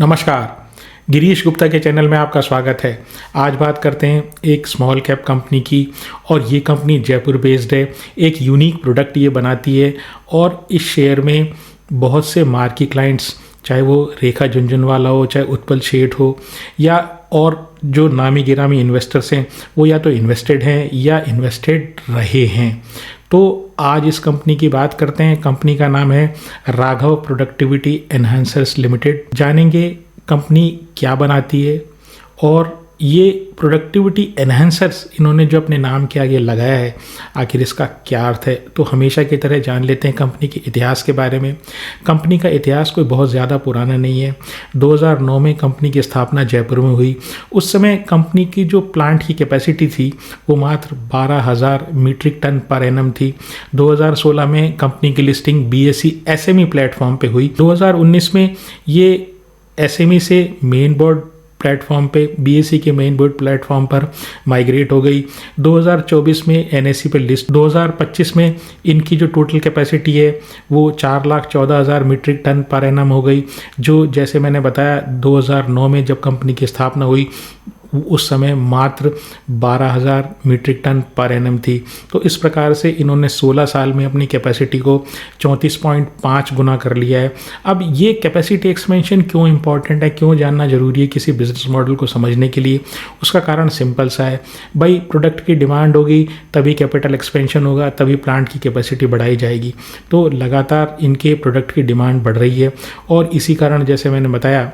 नमस्कार। गिरीश गुप्ता के चैनल में आपका स्वागत है। आज बात करते हैं एक स्मॉल कैप कंपनी की, और ये कंपनी जयपुर बेस्ड है। एक यूनिक प्रोडक्ट ये बनाती है और इस शेयर में बहुत से मार्की क्लाइंट्स, चाहे वो रेखा झुनझुनवाला हो, चाहे उत्पल शेठ हो, या और जो नामी गिरामी इन्वेस्टर्स हैं, वो या तो इन्वेस्टेड हैं या इन्वेस्टेड रहे हैं। तो आज इस कंपनी की बात करते हैं। कंपनी का नाम है राघव प्रोडक्टिविटी एनहांसर्स लिमिटेड। जानेंगे कंपनी क्या बनाती है और ये प्रोडक्टिविटी एनहांसर्स इन्होंने जो अपने नाम के आगे लगाया है, आखिर इसका क्या अर्थ है। तो हमेशा की तरह जान लेते हैं कंपनी के इतिहास के बारे में। कंपनी का इतिहास कोई बहुत ज़्यादा पुराना नहीं है। 2009 में कंपनी की स्थापना जयपुर में हुई। उस समय कंपनी की जो प्लांट की कैपेसिटी थी वो मात्र 12,000 मीट्रिक टन पर एनम थी। 2016 में कंपनी की लिस्टिंग BSE SME प्लेटफॉर्म पे हुई। 2019 में ये SME से मेन बोर्ड प्लेटफॉर्म पे, BSE के मेन बोर्ड प्लेटफॉर्म पर माइग्रेट हो गई। 2024 में NSE पे लिस्ट। 2025 में इनकी जो टोटल कैपेसिटी है वो 4,14,000 मीट्रिक टन पर एनम हो गई, जो जैसे मैंने बताया 2009 में जब कंपनी की स्थापना हुई उस समय मात्र 12,000 मीट्रिक टन पर एनम थी। तो इस प्रकार से इन्होंने 16 साल में अपनी कैपेसिटी को 34.5 गुना कर लिया है। अब ये कैपेसिटी एक्सपेंशन क्यों इंपॉर्टेंट है, क्यों जानना जरूरी है किसी बिजनेस मॉडल को समझने के लिए? उसका कारण सिंपल सा है भाई, प्रोडक्ट की डिमांड होगी तभी कैपिटल एक्सपेंशन होगा, तभी प्लांट की कैपेसिटी बढ़ाई जाएगी। तो लगातार इनके प्रोडक्ट की डिमांड बढ़ रही है और इसी कारण जैसे मैंने बताया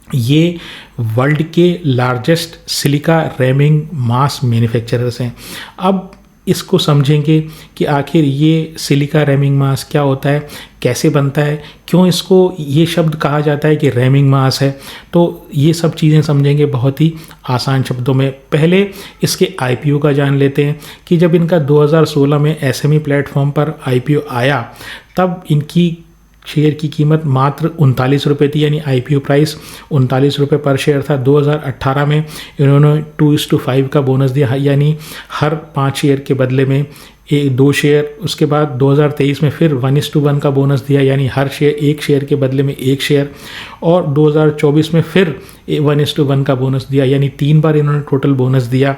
ये वर्ल्ड के लार्जेस्ट सिलिका रैमिंग मास मैन्युफैक्चरर्स हैं। अब इसको समझेंगे कि आखिर ये सिलिका रैमिंग मास क्या होता है, कैसे बनता है, क्यों इसको ये शब्द कहा जाता है कि रैमिंग मास है। तो ये सब चीज़ें समझेंगे बहुत ही आसान शब्दों में। पहले इसके IPO का जान लेते हैं कि जब इनका 2016 में SME प्लेटफॉर्म पर IPO आया तब इनकी शेयर की कीमत मात्र 39 रुपये थी, यानी IPO प्राइस 39 रुपये पर शेयर था। 2018 में इन्होंने 2:5 का बोनस दिया, यानी हर 5 शेयर के बदले में 2 शेयर। उसके बाद 2023 में फिर 1:1 का बोनस दिया, यानी हर शेयर 1 शेयर के बदले में 1 शेयर। और 2024 में फिर 1:1 का बोनस दिया, यानी 3 बार इन्होंने टोटल बोनस दिया।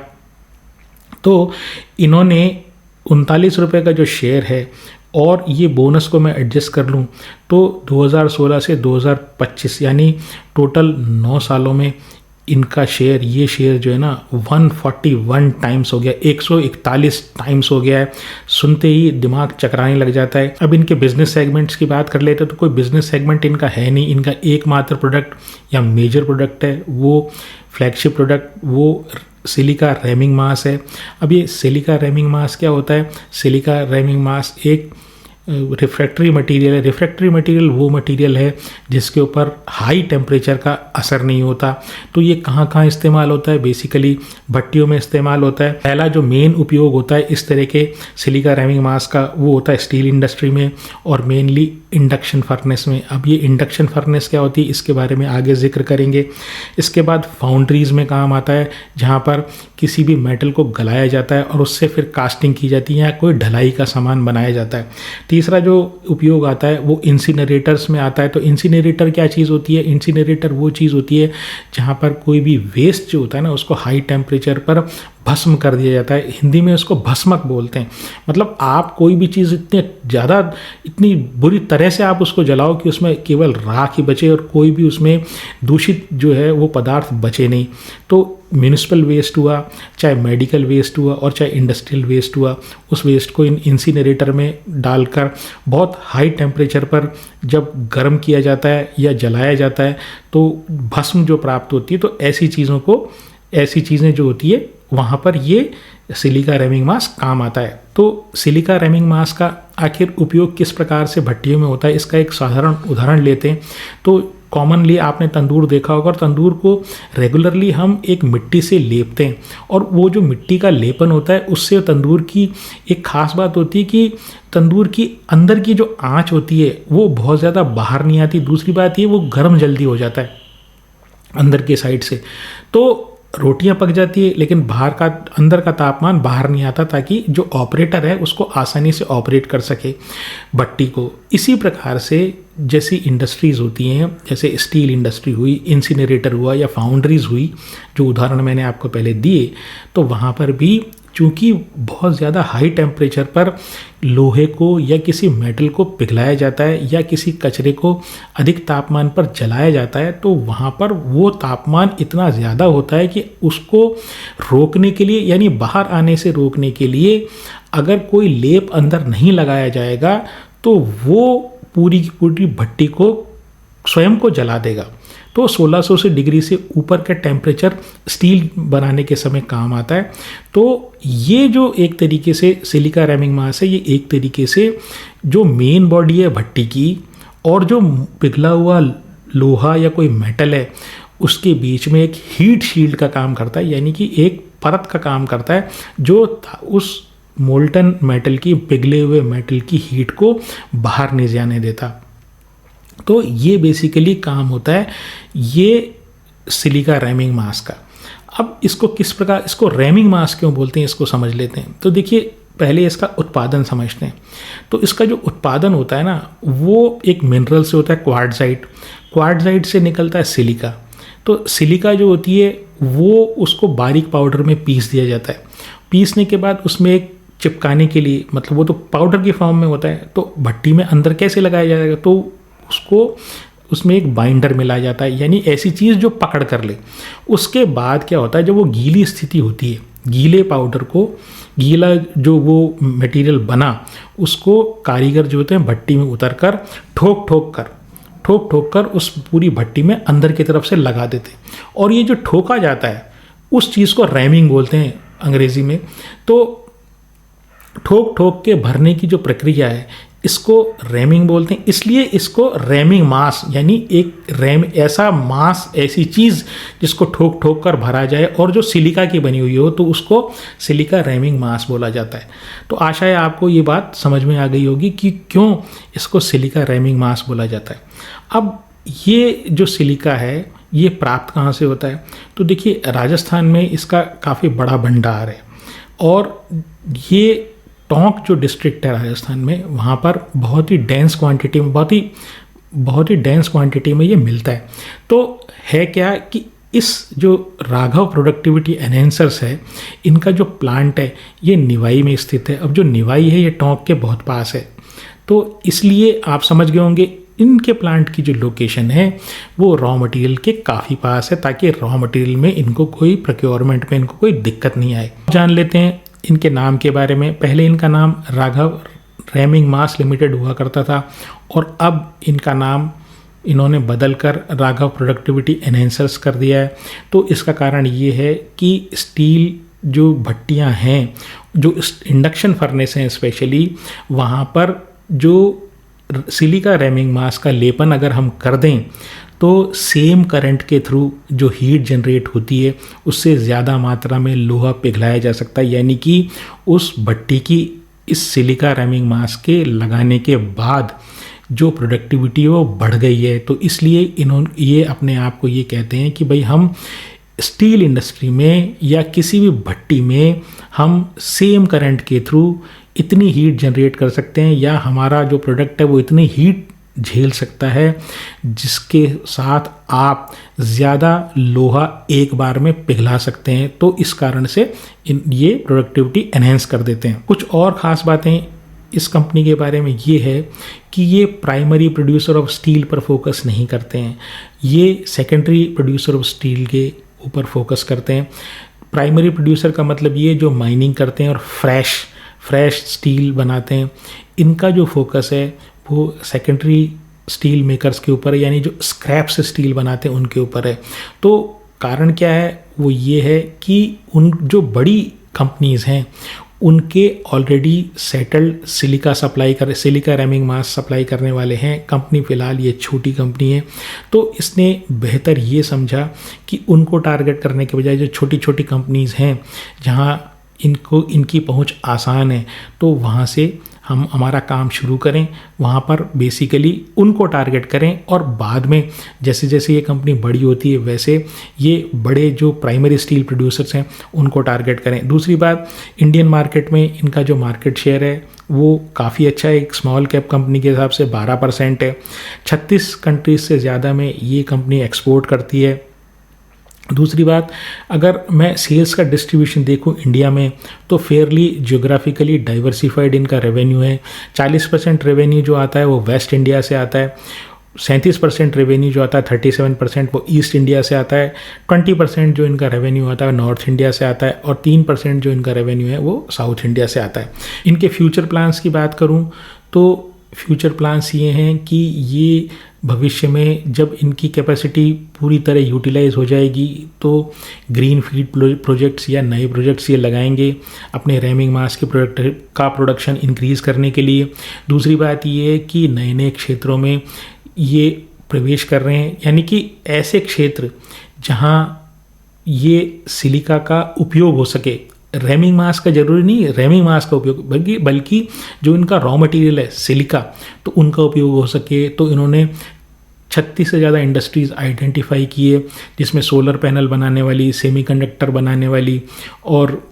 तो इन्होंने 39 रुपये का जो शेयर है और ये बोनस को मैं एडजस्ट कर लूँ तो 2016 से 2025 यानी टोटल 9 सालों में इनका शेयर, ये शेयर जो है ना 141 टाइम्स हो गया, 141 टाइम्स हो गया है। सुनते ही दिमाग चकराने लग जाता है। अब इनके बिजनेस सेगमेंट्स की बात कर लेते हैं तो कोई बिजनेस सेगमेंट इनका है नहीं। इनका एकमात्र प्रोडक्ट या मेजर प्रोडक्ट है, वो फ्लैगशिप प्रोडक्ट, वो सिलिका रैमिंग मास है। अब ये सिलिका रैमिंग मास क्या होता है? सिलिका रैमिंग मास एक रिफ्रैक्टरी मटेरियल है। रिफ्रैक्टरी मटेरियल वो मटेरियल है जिसके ऊपर हाई टेम्परेचर का असर नहीं होता। तो ये कहाँ कहाँ इस्तेमाल होता है? बेसिकली भट्टियों में इस्तेमाल होता है। पहला जो मेन उपयोग होता है इस तरह के सिलिका रैमिंग मास का, वो होता है स्टील इंडस्ट्री में और मेनली इंडक्शन फर्नेस में। अब ये इंडक्शन फर्नेस क्या होती है इसके बारे में आगे जिक्र करेंगे। इसके बाद फाउंड्रीज में काम आता है, जहाँ पर किसी भी मेटल को गलाया जाता है और उससे फिर कास्टिंग की जाती है या कोई ढलाई का सामान बनाया जाता है। तीसरा जो उपयोग आता है वो इंसिनरेटर्स में आता है। तो इंसिनरेटर क्या चीज़ होती है? इंसिनरेटर वो चीज़ होती है जहाँ पर कोई भी वेस्ट जो होता है ना उसको हाई टेम्परेचर पर भस्म कर दिया जाता है। हिंदी में उसको भस्मक बोलते हैं। मतलब आप कोई भी चीज़ इतनी बुरी तरह से आप उसको जलाओ कि उसमें केवल राख ही बचे और कोई भी उसमें दूषित जो है वो पदार्थ बचे नहीं। तो म्यूनिसिपल वेस्ट हुआ, चाहे मेडिकल वेस्ट हुआ और चाहे इंडस्ट्रियल वेस्ट हुआ, उस वेस्ट को इंसिनरेटर में डालकर बहुत हाई टेम्परेचर पर जब गर्म किया जाता है या जलाया जाता है तो भस्म जो प्राप्त होती है। तो ऐसी चीज़ें जो होती है वहाँ पर ये सिलिका रैमिंग मास काम आता है। तो सिलिका रैमिंग मास का आखिर उपयोग किस प्रकार से भट्टियों में होता है, इसका एक साधारण उदाहरण लेते हैं। तो कॉमनली आपने तंदूर देखा होगा और तंदूर को रेगुलरली हम एक मिट्टी से लेपते हैं और वो जो मिट्टी का लेपन होता है उससे तंदूर की एक खास बात होती है कि तंदूर की अंदर की जो आँच होती है वो बहुत ज़्यादा बाहर नहीं आती। दूसरी बात ये वो गर्म जल्दी हो जाता है अंदर के साइड से। तो रोटियां पक जाती है लेकिन बाहर का अंदर का तापमान बाहर नहीं आता, ताकि जो ऑपरेटर है उसको आसानी से ऑपरेट कर सके भट्टी को। इसी प्रकार से जैसी इंडस्ट्रीज़ होती हैं, जैसे स्टील इंडस्ट्री हुई, इंसिनरेटर हुआ या फाउंड्रीज हुई, जो उदाहरण मैंने आपको पहले दिए, तो वहाँ पर भी चूँकि बहुत ज़्यादा हाई टेम्परेचर पर लोहे को या किसी मेटल को पिघलाया जाता है या किसी कचरे को अधिक तापमान पर जलाया जाता है, तो वहाँ पर वो तापमान इतना ज़्यादा होता है कि उसको रोकने के लिए, यानी बाहर आने से रोकने के लिए अगर कोई लेप अंदर नहीं लगाया जाएगा तो वो पूरी की पूरी भट्टी को स्वयं को जला देगा। तो 1600 से डिग्री से ऊपर का टेम्परेचर स्टील बनाने के समय काम आता है। तो ये जो एक तरीके से सिलिका रैमिंग मास है, ये एक तरीके से जो मेन बॉडी है भट्टी की और जो पिघला हुआ लोहा या कोई मेटल है उसके बीच में एक हीट शील्ड का काम करता है, यानी कि एक परत का काम करता है जो उस मोल्टन मेटल की, पिघले हुए मेटल की हीट को बाहर नहीं जाने देता। तो ये बेसिकली काम होता है ये सिलिका रैमिंग मास का। अब इसको किस प्रकार, इसको रैमिंग मास क्यों बोलते हैं, इसको समझ लेते हैं। तो देखिए, पहले इसका उत्पादन समझते हैं। तो इसका जो उत्पादन होता है ना, वो एक मिनरल से होता है, क्वार्टजाइट। क्वार्टजाइट से निकलता है सिलिका। तो सिलिका जो होती है वो उसको बारीक पाउडर में पीस दिया जाता है। पीसने के बाद उसमें एक चिपकाने के लिए, मतलब वो तो पाउडर के फॉर्म में होता है, तो भट्टी में अंदर कैसे लगाया जाएगा, तो उसको उसमें एक बाइंडर मिला जाता है, यानी ऐसी चीज़ जो पकड़ कर ले। उसके बाद क्या होता है, जब वो गीली स्थिति होती है, गीले पाउडर को, गीला जो वो मटेरियल बना, उसको कारीगर जो होते हैं भट्टी में उतर कर ठोक ठोक कर उस पूरी भट्टी में अंदर की तरफ से लगा देते हैं। और ये जो ठोका जाता है उस चीज़ को रैमिंग बोलते हैं अंग्रेज़ी में। तो ठोक के भरने की जो प्रक्रिया है इसको रैमिंग बोलते हैं। इसलिए इसको रैमिंग मास, यानी एक रैम, ऐसा मास, ऐसी चीज़ जिसको ठोक कर भरा जाए और जो सिलिका की बनी हुई हो, तो उसको सिलिका रैमिंग मास बोला जाता है। तो आशा है आपको ये बात समझ में आ गई होगी कि क्यों इसको सिलिका रैमिंग मास बोला जाता है। अब ये जो सिलिका है ये प्राप्त कहाँ से होता है, तो देखिए राजस्थान में इसका काफ़ी बड़ा भंडार है। और ये टोंक जो डिस्ट्रिक्ट है राजस्थान में, वहाँ पर बहुत ही डेंस क्वांटिटी में, बहुत ही डेंस क्वांटिटी में ये मिलता है। तो है क्या कि इस जो राघव प्रोडक्टिविटी एनहेंसर्स है, इनका जो प्लांट है ये निवाई में स्थित है। अब जो निवाई है ये टोंक के बहुत पास है, तो इसलिए आप समझ गए होंगे इनके प्लांट की जो लोकेशन है वो रॉ मटेरियल के काफ़ी पास है, ताकि रॉ मटेरियल में इनको कोई प्रोक्योरमेंट में इनको कोई दिक्कत नहीं आए। जान लेते हैं इनके नाम के बारे में। पहले इनका नाम राघव रैमिंग मास लिमिटेड हुआ करता था और अब इनका नाम इन्होंने बदलकर राघव प्रोडक्टिविटी एनहेंसर्स कर दिया है। तो इसका कारण ये है कि स्टील जो भट्टियां हैं, जो इंडक्शन फर्नेस हैं स्पेशली, वहाँ पर जो सिलिका रैमिंग मास का लेपन अगर हम कर दें तो सेम करंट के थ्रू जो हीट जनरेट होती है उससे ज़्यादा मात्रा में लोहा पिघलाया जा सकता है, यानी कि उस भट्टी की इस सिलिका रैमिंग मास के लगाने के बाद जो प्रोडक्टिविटी है वो बढ़ गई है। तो इसलिए इन्होंने ये अपने आप को ये कहते हैं कि भाई हम स्टील इंडस्ट्री में या किसी भी भट्टी में हम सेम करंट के थ्रू इतनी हीट जनरेट कर सकते हैं, या हमारा जो प्रोडक्ट है वो इतनी हीट झेल सकता है जिसके साथ आप ज़्यादा लोहा एक बार में पिघला सकते हैं। तो इस कारण से ये प्रोडक्टिविटी एनहेंस कर देते हैं। कुछ और ख़ास बातें इस कंपनी के बारे में ये है कि ये प्राइमरी प्रोड्यूसर ऑफ स्टील पर फोकस नहीं करते हैं, ये सेकेंडरी प्रोड्यूसर ऑफ स्टील के ऊपर फोकस करते हैं। प्राइमरी प्रोड्यूसर का मतलब ये जो माइनिंग करते हैं और फ्रेश स्टील बनाते हैं, इनका जो फोकस है वो सेकेंडरी स्टील मेकर्स के ऊपर है, यानी जो स्क्रैप से स्टील बनाते हैं उनके ऊपर है। तो कारण क्या है, वो ये है कि उन जो बड़ी कंपनीज़ हैं उनके ऑलरेडी सेटल्ड सिलिका रैमिंग मास सप्लाई करने वाले हैं। कंपनी फ़िलहाल ये छोटी कंपनी है, तो इसने बेहतर ये समझा कि उनको टारगेट करने के बजाय जो छोटी छोटी कंपनीज़ हैं जहाँ इनकी पहुँच आसान है, तो वहाँ से हम हमारा काम शुरू करें, वहाँ पर बेसिकली उनको टारगेट करें और बाद में जैसे जैसे ये कंपनी बड़ी होती है वैसे ये बड़े जो प्राइमरी स्टील प्रोड्यूसर्स हैं उनको टारगेट करें। दूसरी बात, इंडियन मार्केट में इनका जो मार्केट शेयर है वो काफ़ी अच्छा है, एक स्मॉल कैप कंपनी के हिसाब से 12% है। 36 कंट्रीज से ज़्यादा में ये कंपनी एक्सपोर्ट करती है। दूसरी बात, अगर मैं सेल्स का डिस्ट्रीब्यूशन देखूं इंडिया में तो फेयरली ज्योग्राफिकली डाइवर्सिफाइड इनका रेवेन्यू है। 40% रेवेन्यू जो आता है वो वेस्ट इंडिया से आता है, 37% रेवेन्यू जो आता है 37% वो ईस्ट इंडिया से आता है, 20% जो इनका रेवेन्यू आता है नॉर्थ इंडिया से आता है और 3% जो इनका रेवेन्यू है वो साउथ इंडिया से आता है। इनके फ्यूचर प्लान्स की बात करूं तो फ्यूचर प्लान्स ये हैं कि ये भविष्य में जब इनकी कैपेसिटी पूरी तरह यूटिलाइज हो जाएगी तो ग्रीन फील्ड प्रोजेक्ट्स या नए प्रोजेक्ट्स ये लगाएंगे अपने रैमिंग मास के प्रोडक्शन इंक्रीज़ करने के लिए। दूसरी बात ये है कि नए नए क्षेत्रों में ये प्रवेश कर रहे हैं, यानी कि ऐसे क्षेत्र जहां ये सिलिका का उपयोग हो सके। रैमिंग मास का जरूरी नहीं है रैमिंग मास का उपयोग, बल्कि जो इनका रॉ मटेरियल है सिलिका, तो उनका उपयोग हो सके। तो इन्होंने 36 से ज़्यादा इंडस्ट्रीज़ आइडेंटिफाई की है जिसमें सोलर पैनल बनाने वाली, सेमीकंडक्टर बनाने वाली और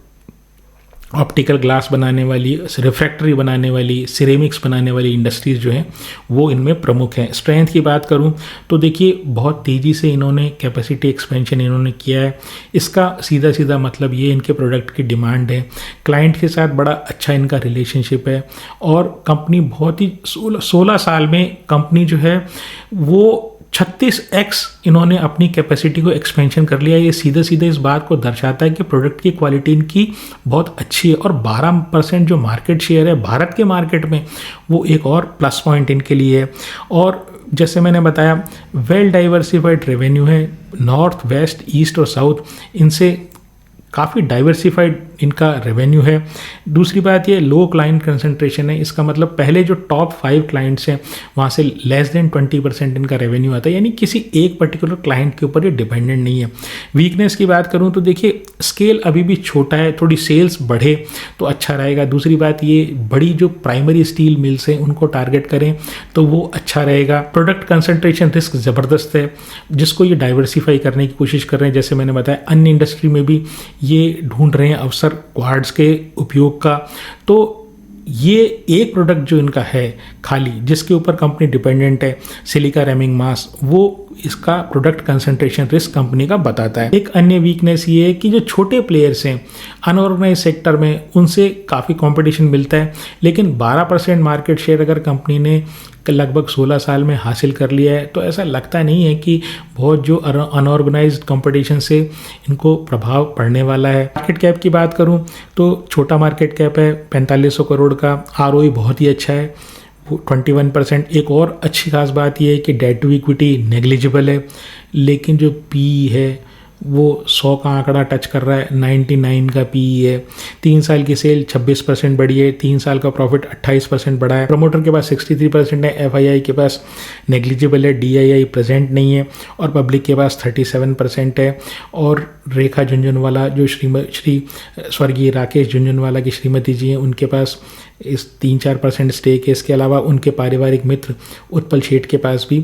ऑप्टिकल ग्लास बनाने वाली, रिफ्रैक्टरी बनाने वाली, सिरेमिक्स बनाने वाली इंडस्ट्रीज़ जो हैं वो इनमें प्रमुख हैं। स्ट्रेंथ की बात करूं तो देखिए बहुत तेज़ी से इन्होंने कैपेसिटी एक्सपेंशन इन्होंने किया है। इसका सीधा सीधा मतलब ये इनके प्रोडक्ट की डिमांड है, क्लाइंट के साथ बड़ा अच्छा इनका रिलेशनशिप है और कंपनी बहुत ही 16 साल में कंपनी जो है वो 36x इन्होंने अपनी कैपेसिटी को एक्सपेंशन कर लिया। ये सीधे सीधे इस बात को दर्शाता है कि प्रोडक्ट की क्वालिटी इनकी बहुत अच्छी है और 12% जो मार्केट शेयर है भारत के मार्केट में वो एक और प्लस पॉइंट इनके लिए है। और जैसे मैंने बताया वेल डाइवर्सिफाइड रेवेन्यू है, नॉर्थ वेस्ट ईस्ट और साउथ इनसे काफ़ी डाइवर्सिफाइड इनका रेवेन्यू है। दूसरी बात ये लो क्लाइंट कंसंट्रेशन है, इसका मतलब पहले जो टॉप 5 क्लाइंट्स हैं वहाँ से लेस देन 20% इनका रेवेन्यू आता है, यानी किसी एक पर्टिकुलर क्लाइंट के ऊपर ये डिपेंडेंट नहीं है। वीकनेस की बात करूँ तो देखिए स्केल अभी भी छोटा है, थोड़ी सेल्स बढ़े तो अच्छा रहेगा। दूसरी बात ये बड़ी जो प्राइमरी स्टील मिल्स हैं उनको टारगेट करें तो वो अच्छा रहेगा। प्रोडक्ट कंसंट्रेशन रिस्क ज़बरदस्त है जिसको ये डाइवर्सिफाई करने की कोशिश कर रहे हैं। जैसे मैंने बताया अन्य इंडस्ट्री में भी ये ढूंढ रहे हैं अवसर क्वार्ट्ज के उपयोग का। तो ये एक प्रोडक्ट जो इनका है खाली जिसके ऊपर कंपनी डिपेंडेंट है सिलिका रैमिंग मास, वो इसका प्रोडक्ट कंसंट्रेशन रिस्क कंपनी का बताता है। एक अन्य वीकनेस ये है कि जो छोटे प्लेयर्स हैं अनऑर्गेनाइज सेक्टर में उनसे काफ़ी कंपटीशन मिलता है, लेकिन 12% मार्केट शेयर अगर कंपनी ने लगभग 16 साल में हासिल कर लिया है तो ऐसा लगता नहीं है कि बहुत जो अनऑर्गेनाइज्ड कंपटीशन से इनको प्रभाव पड़ने वाला है। मार्केट कैप की बात करूं तो छोटा मार्केट कैप है 4500 करोड़ का, ROE बहुत ही अच्छा है 21%। एक और अच्छी खास बात यह है कि डेट टू इक्विटी नेग्लिजिबल है, लेकिन जो PE है वो 100 का आंकड़ा टच कर रहा है, 99 का PE है। 3 साल की सेल 26% बढ़ी है, 3 साल का प्रॉफिट 28% बढ़ा है। प्रमोटर के पास 63% है, FII के पास नेग्लिजिबल है, DII प्रेजेंट नहीं है और पब्लिक के पास 37% है। और रेखा झुंझुनवाला जो स्वर्गीय राकेश झुंझुनवाला की श्रीमती जी हैं उनके पास इस 3-4% स्टेक है। इसके अलावा उनके पारिवारिक मित्र उत्पल शेठ के पास भी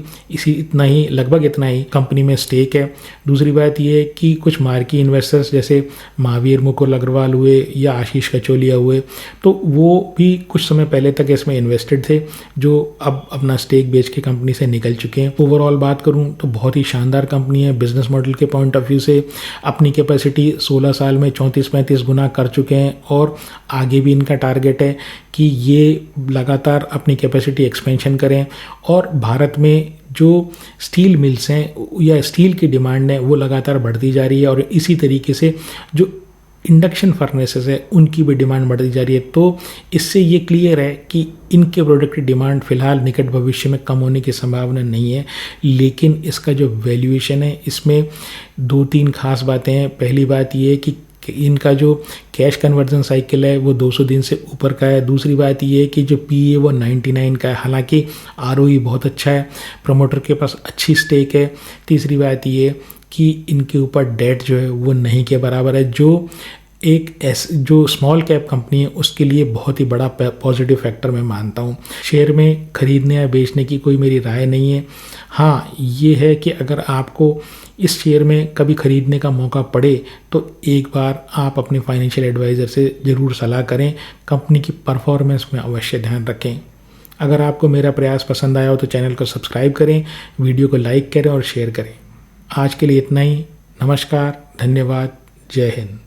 लगभग इतना ही कंपनी में स्टेक है। दूसरी बात यह है कि कुछ मार्की इन्वेस्टर्स जैसे महावीर मुकुल अग्रवाल हुए या आशीष कचोलिया हुए तो वो भी कुछ समय पहले तक इसमें इन्वेस्टेड थे जो अब अपना स्टेक बेच के कंपनी से निकल चुके हैं। ओवरऑल बात करूं तो बहुत ही शानदार कंपनी है। बिजनेस मॉडल के पॉइंट ऑफ व्यू से अपनी कैपेसिटी 16 साल में 34-35 गुना कर चुके हैं और आगे भी इनका टारगेट है कि ये लगातार अपनी कैपेसिटी एक्सपेंशन करें और भारत में जो स्टील मिल्स हैं या स्टील की डिमांड है वो लगातार बढ़ती जा रही है और इसी तरीके से जो इंडक्शन फर्नेसेस है उनकी भी डिमांड बढ़ती जा रही है। तो इससे ये क्लियर है कि इनके प्रोडक्ट की डिमांड फ़िलहाल निकट भविष्य में कम होने की संभावना नहीं है, लेकिन इसका जो वैल्यूएशन है इसमें 2-3 खास बातें हैं। पहली बात ये है कि इनका जो कैश कन्वर्जन साइकिल है वो 200 दिन से ऊपर का है। दूसरी बात ये है कि जो PE वो 99 का है, हालांकि ROE बहुत अच्छा है, प्रमोटर के पास अच्छी स्टेक है। तीसरी बात ये कि इनके ऊपर डेट जो है वो नहीं के बराबर है, जो एक जो स्मॉल कैप कंपनी है उसके लिए बहुत ही बड़ा पॉजिटिव फैक्टर मैं मानता हूँ। शेयर में खरीदने या बेचने की कोई मेरी राय नहीं है। हाँ, ये है कि अगर आपको इस शेयर में कभी खरीदने का मौका पड़े तो एक बार आप अपने फाइनेंशियल एडवाइज़र से ज़रूर सलाह करें। कंपनी की परफॉर्मेंस में अवश्य ध्यान रखें। अगर आपको मेरा प्रयास पसंद आया हो तो चैनल को सब्सक्राइब करें, वीडियो को लाइक करें और शेयर करें। आज के लिए इतना ही। नमस्कार, धन्यवाद, जय हिंद।